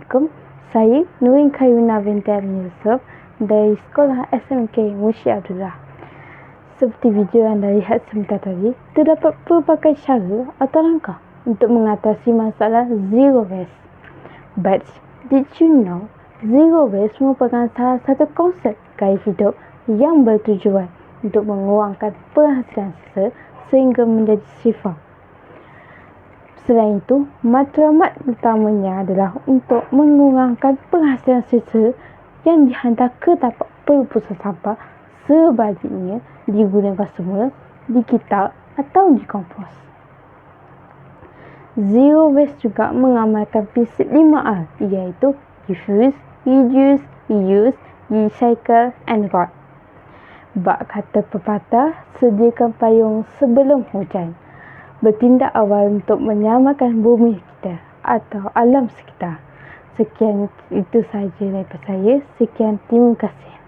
Assalamualaikum. Saya Nurin Khairuna binti Amin Yusof dari Sekolah SMK Mushi Abdullah. Seperti video yang anda lihat sebentar tadi, terdapat pelbagai cara atau langkah untuk mengatasi masalah zero waste. But did you know zero waste merupakan salah satu konsep gaya hidup yang bertujuan untuk mengurangkan penghasilan sisa sehingga menjadi sifar. Selain itu, matlamat utamanya adalah untuk mengurangkan penghasilan sisa yang dihantar ke tapak pelupusan sampah, sebaliknya digunakan semula, dikitar atau dikompos. Zero waste juga mengamalkan prinsip 5R, iaitu refuse, reduce, reuse, recycle and rot. Bak kata pepatah, sediakan payung sebelum hujan. Bertindak awal untuk menyelamatkan bumi kita atau alam sekitar. Sekian itu sahaja daripada saya. Sekian, terima kasih.